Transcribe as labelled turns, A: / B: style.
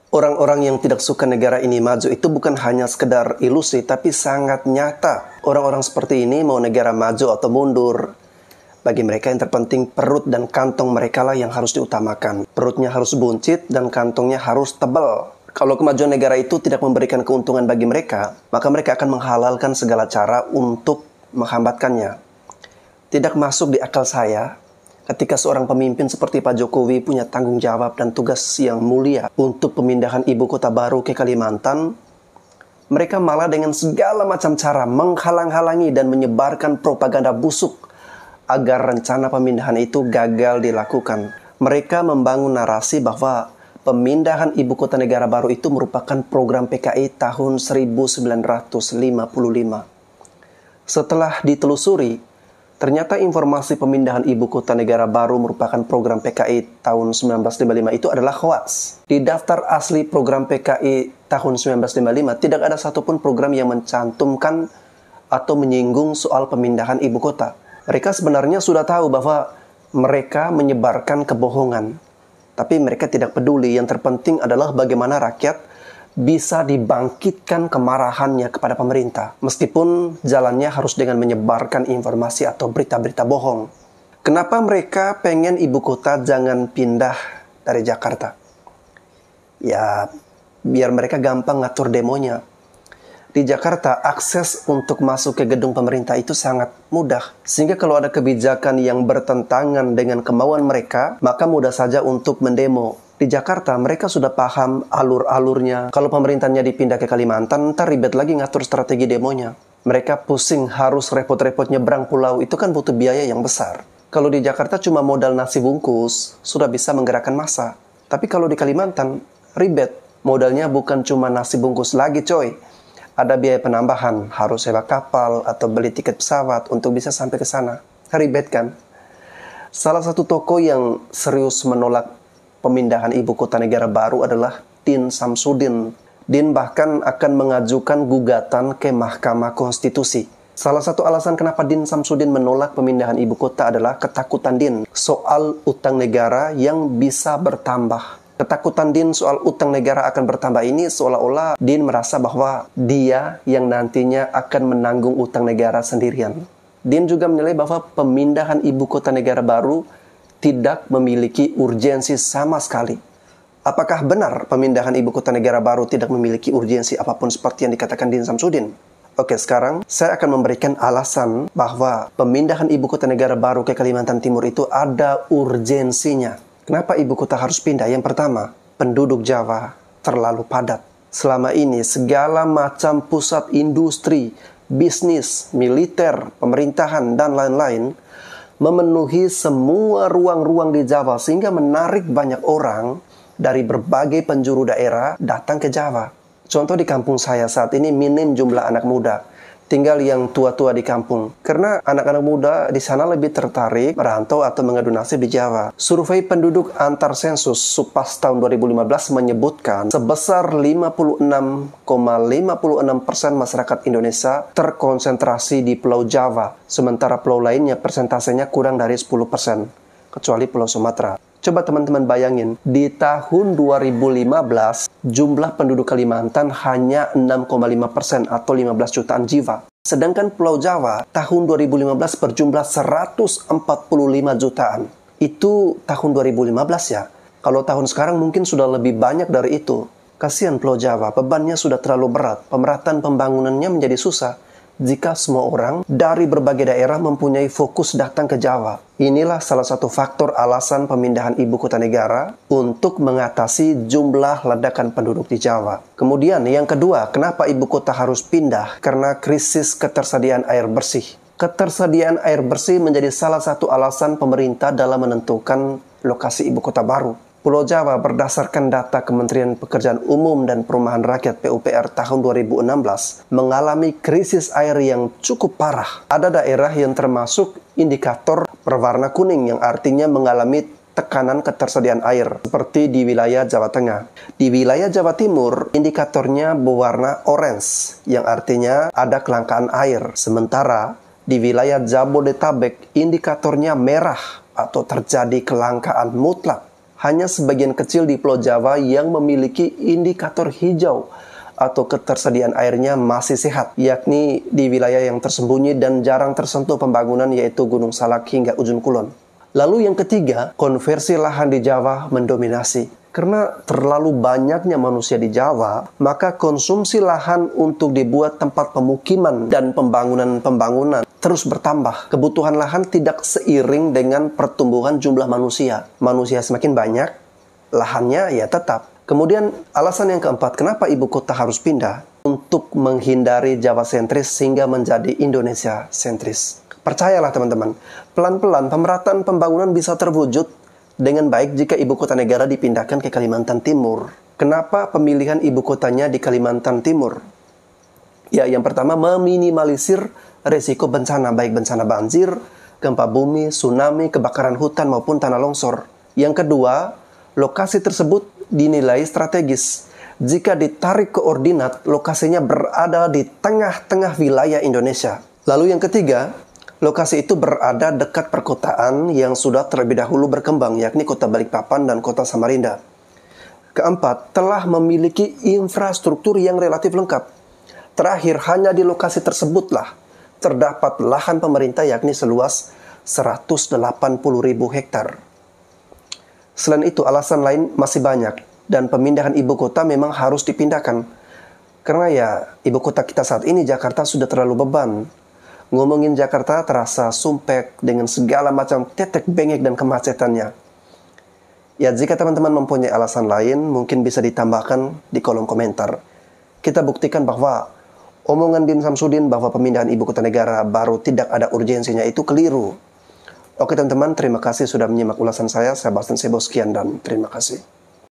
A: Orang-orang yang tidak suka negara ini maju itu bukan hanya sekedar ilusi, tapi sangat nyata. Orang-orang seperti ini mau negara maju atau mundur. Bagi mereka yang terpenting perut dan kantong mereka lah yang harus diutamakan. Perutnya harus buncit dan kantongnya harus tebal. Kalau kemajuan negara itu tidak memberikan keuntungan bagi mereka, maka mereka akan menghalalkan segala cara untuk menghambatkannya. Tidak masuk di akal saya ketika seorang pemimpin seperti Pak Jokowi punya tanggung jawab dan tugas yang mulia untuk pemindahan ibu kota baru ke Kalimantan, mereka malah dengan segala macam cara menghalang-halangi dan menyebarkan propaganda busuk agar rencana pemindahan itu gagal dilakukan. Mereka membangun narasi bahwa pemindahan ibu kota negara baru itu merupakan program PKI tahun 1955. Setelah ditelusuri, ternyata informasi pemindahan ibu kota negara baru merupakan program PKI tahun 1955 itu adalah hoaks. Di daftar asli program PKI tahun 1955 tidak ada satupun program yang mencantumkan atau menyinggung soal pemindahan ibu kota. Mereka sebenarnya sudah tahu bahwa mereka menyebarkan kebohongan. Tapi mereka tidak peduli, yang terpenting adalah bagaimana rakyat bisa dibangkitkan kemarahannya kepada pemerintah, meskipun jalannya harus dengan menyebarkan informasi atau berita-berita bohong. Kenapa mereka pengen ibu kota jangan pindah dari Jakarta? Ya, biar mereka gampang ngatur demonya. Di Jakarta, akses untuk masuk ke gedung pemerintah itu sangat mudah. Sehingga kalau ada kebijakan yang bertentangan dengan kemauan mereka, maka mudah saja untuk mendemo. Di Jakarta, mereka sudah paham alur-alurnya. Kalau pemerintahnya dipindah ke Kalimantan, ntar ribet lagi ngatur strategi demonya. Mereka pusing harus repot-repot nyebrang pulau, itu kan butuh biaya yang besar. Kalau di Jakarta cuma modal nasi bungkus, sudah bisa menggerakkan massa. Tapi kalau di Kalimantan, ribet. Modalnya bukan cuma nasi bungkus lagi coy. Ada biaya penambahan, harus sewa kapal atau beli tiket pesawat untuk bisa sampai ke sana. Ribet kan? Salah satu tokoh yang serius menolak pemindahan ibu kota negara baru adalah Din Samsudin. Din bahkan akan mengajukan gugatan ke Mahkamah Konstitusi. Salah satu alasan kenapa Din Samsudin menolak pemindahan ibu kota adalah ketakutan Din soal utang negara yang bisa bertambah. Ketakutan Din soal utang negara akan bertambah ini seolah-olah Din merasa bahwa dia yang nantinya akan menanggung utang negara sendirian. Din juga menilai bahwa pemindahan ibu kota negara baru tidak memiliki urgensi sama sekali. Apakah benar pemindahan ibu kota negara baru tidak memiliki urgensi apapun seperti yang dikatakan Din Samsudin? Oke, sekarang saya akan memberikan alasan bahwa pemindahan ibu kota negara baru ke Kalimantan Timur itu ada urgensinya. Kenapa ibu kota harus pindah? Yang pertama, penduduk Jawa terlalu padat. Selama ini segala macam pusat industri, bisnis, militer, pemerintahan, dan lain-lain memenuhi semua ruang-ruang di Jawa sehingga menarik banyak orang dari berbagai penjuru daerah datang ke Jawa. Contoh di kampung saya saat ini minim jumlah anak muda. Tinggal yang tua-tua di kampung. Karena anak-anak muda di sana lebih tertarik merantau atau mengadu nasib di Jawa. Survei penduduk antar sensus Supas tahun 2015 menyebutkan sebesar 56,56% masyarakat Indonesia terkonsentrasi di Pulau Jawa. Sementara pulau lainnya persentasenya kurang dari 10%. Kecuali Pulau Sumatera. Coba teman-teman bayangin, di tahun 2015, jumlah penduduk Kalimantan hanya 6,5% atau 15 jutaan jiwa. Sedangkan Pulau Jawa, tahun 2015 berjumlah 145 jutaan. Itu tahun 2015 ya. Kalau tahun sekarang mungkin sudah lebih banyak dari itu. Kasihan Pulau Jawa, bebannya sudah terlalu berat. Pemerataan pembangunannya menjadi susah jika semua orang dari berbagai daerah mempunyai fokus datang ke Jawa. Inilah salah satu faktor alasan pemindahan ibu kota negara untuk mengatasi jumlah ledakan penduduk di Jawa. Kemudian yang kedua, kenapa ibu kota harus pindah? Karena krisis ketersediaan air bersih. Ketersediaan air bersih menjadi salah satu alasan pemerintah dalam menentukan lokasi ibu kota baru. Pulau Jawa berdasarkan data Kementerian Pekerjaan Umum dan Perumahan Rakyat PUPR tahun 2016 mengalami krisis air yang cukup parah. Ada daerah yang termasuk indikator berwarna kuning yang artinya mengalami tekanan ketersediaan air seperti di wilayah Jawa Tengah. Di wilayah Jawa Timur indikatornya berwarna orange yang artinya ada kelangkaan air. Sementara di wilayah Jabodetabek indikatornya merah atau terjadi kelangkaan mutlak hanya sebagian kecil di Pulau Jawa yang memiliki indikator hijau atau ketersediaan airnya masih sehat, yakni di wilayah yang tersembunyi dan jarang tersentuh pembangunan yaitu Gunung Salak hingga Ujung Kulon. Lalu yang ketiga, konversi lahan di Jawa mendominasi. Karena terlalu banyaknya manusia di Jawa, maka konsumsi lahan untuk dibuat tempat pemukiman dan pembangunan terus bertambah. Kebutuhan lahan tidak seiring dengan pertumbuhan jumlah manusia. Manusia semakin banyak, lahannya ya tetap. Kemudian alasan yang keempat, kenapa ibu kota harus pindah? Untuk menghindari Jawa sentris sehingga menjadi Indonesia sentris. Percayalah teman-teman, pelan-pelan pemerataan pembangunan bisa terwujud dengan baik jika ibu kota negara dipindahkan ke Kalimantan Timur. Kenapa pemilihan ibu kotanya di Kalimantan Timur? Ya, yang pertama meminimalisir resiko bencana, baik bencana banjir, gempa bumi, tsunami, kebakaran hutan maupun tanah longsor. Yang kedua, lokasi tersebut dinilai strategis. Jika ditarik koordinat, lokasinya berada di tengah-tengah wilayah Indonesia. Lalu yang ketiga, lokasi itu berada dekat perkotaan yang sudah terlebih dahulu berkembang, yakni kota Balikpapan dan kota Samarinda. Keempat, telah memiliki infrastruktur yang relatif lengkap. Terakhir, hanya di lokasi tersebutlah terdapat lahan pemerintah yakni seluas 180.000 hektar. Selain itu, alasan lain masih banyak dan pemindahan ibu kota memang harus dipindahkan. Karena ya, ibu kota kita saat ini Jakarta sudah terlalu beban. Ngomongin Jakarta terasa sumpek dengan segala macam tetek bengek dan kemacetannya. Ya, jika teman-teman mempunyai alasan lain, mungkin bisa ditambahkan di kolom komentar. Kita buktikan bahwa omongan Din Samsudin bahwa pemindahan ibu kota negara baru tidak ada urgensinya itu keliru. Oke teman-teman, terima kasih sudah menyimak ulasan saya. Saya Bastian Sebo, sekian dan terima kasih.